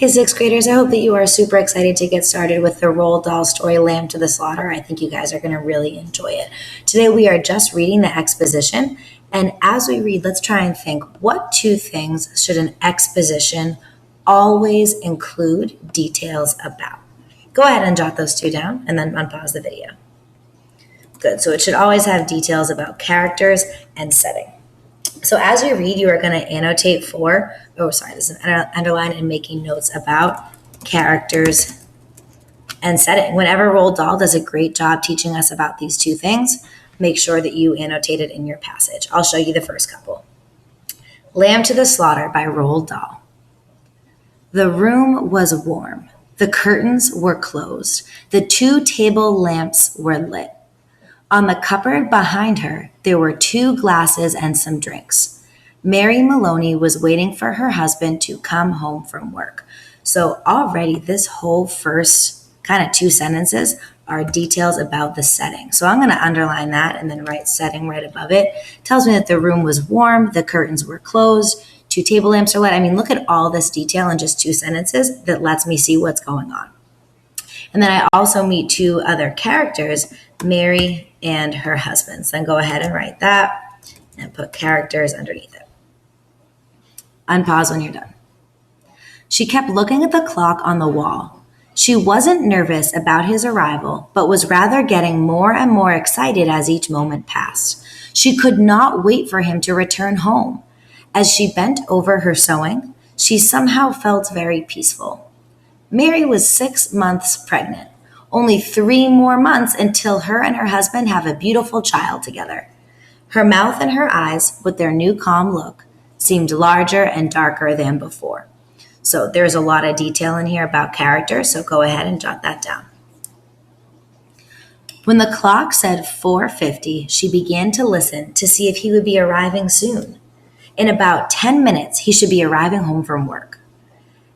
Hey, sixth graders, I hope that you are super excited to get started with the Roald Dahl story, Lamb to the Slaughter. I think you guys are going to really enjoy it. Today, we are just reading the exposition. And as we read, let's try and think what two things should an exposition always include details about? Go ahead and jot those two down and then unpause the video. Good. So it should always have details about characters and setting. So as you read, you are going to annotate this is underline and making notes about characters and setting. Whenever Roald Dahl does a great job teaching us about these two things, make sure that you annotate it in your passage. I'll show you the first couple. Lamb to the Slaughter by Roald Dahl. The room was warm. The curtains were closed. The two table lamps were lit. On the cupboard behind her, there were 2 glasses and some drinks. Mary Maloney was waiting for her husband to come home from work. So already this whole first kind of 2 sentences are details about the setting. So I'm going to underline that and then write setting right above it. It tells me that the room was warm, the curtains were closed, 2 table lamps are lit. I mean, look at all this detail in just 2 sentences that lets me see what's going on. And then I also meet 2 other characters, Mary and her husband. So then go ahead and write that and put characters underneath it. Unpause when you're done. She kept looking at the clock on the wall. She wasn't nervous about his arrival, but was rather getting more and more excited as each moment passed. She could not wait for him to return home. As she bent over her sewing, she somehow felt very peaceful. Mary was 6 months pregnant. Only 3 more months until her and her husband have a beautiful child together. Her mouth and her eyes, with their new calm look, seemed larger and darker than before. So there's a lot of detail in here about character, so go ahead and jot that down. When the clock said 4:50, she began to listen to see if he would be arriving soon. In about 10 minutes, he should be arriving home from work.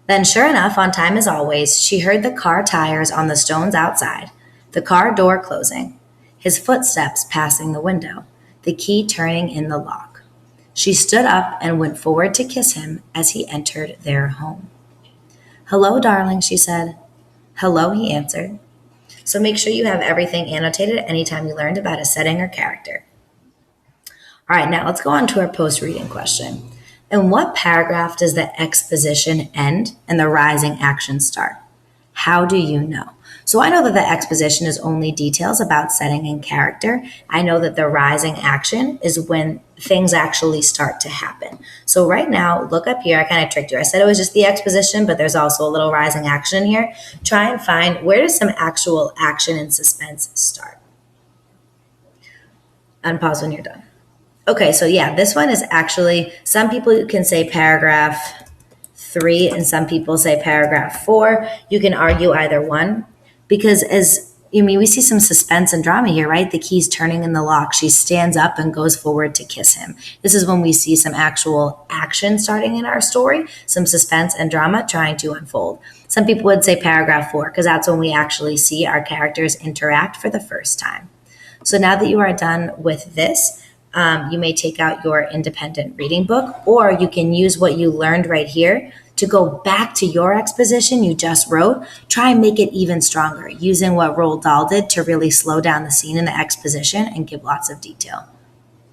Then, sure enough, on time as always, she heard the car tires on the stones outside, the car door closing, his footsteps passing the window, the key turning in the lock. She stood up and went forward to kiss him as he entered their home. "Hello, darling," she said. "Hello," he answered. So make sure you have everything annotated anytime you learned about a setting or character. All right, now let's go on to our post-reading question. In what paragraph does the exposition end and the rising action start? How do you know? So I know that the exposition is only details about setting and character. I know that the rising action is when things actually start to happen. So right now, look up here. I kind of tricked you. I said it was just the exposition, but there's also a little rising action here. Try and find where does some actual action and suspense start. Unpause when you're done. Okay, so yeah, this one is actually, some people can say paragraph 3 and some people say paragraph 4. You can argue either one because we see some suspense and drama here, right? The key's turning in the lock. She stands up and goes forward to kiss him. This is when we see some actual action starting in our story, some suspense and drama trying to unfold. Some people would say paragraph 4 because that's when we actually see our characters interact for the first time. So now that you are done with this, you may take out your independent reading book, or you can use what you learned right here to go back to your exposition you just wrote. Try and make it even stronger using what Roald Dahl did to really slow down the scene in the exposition and give lots of detail.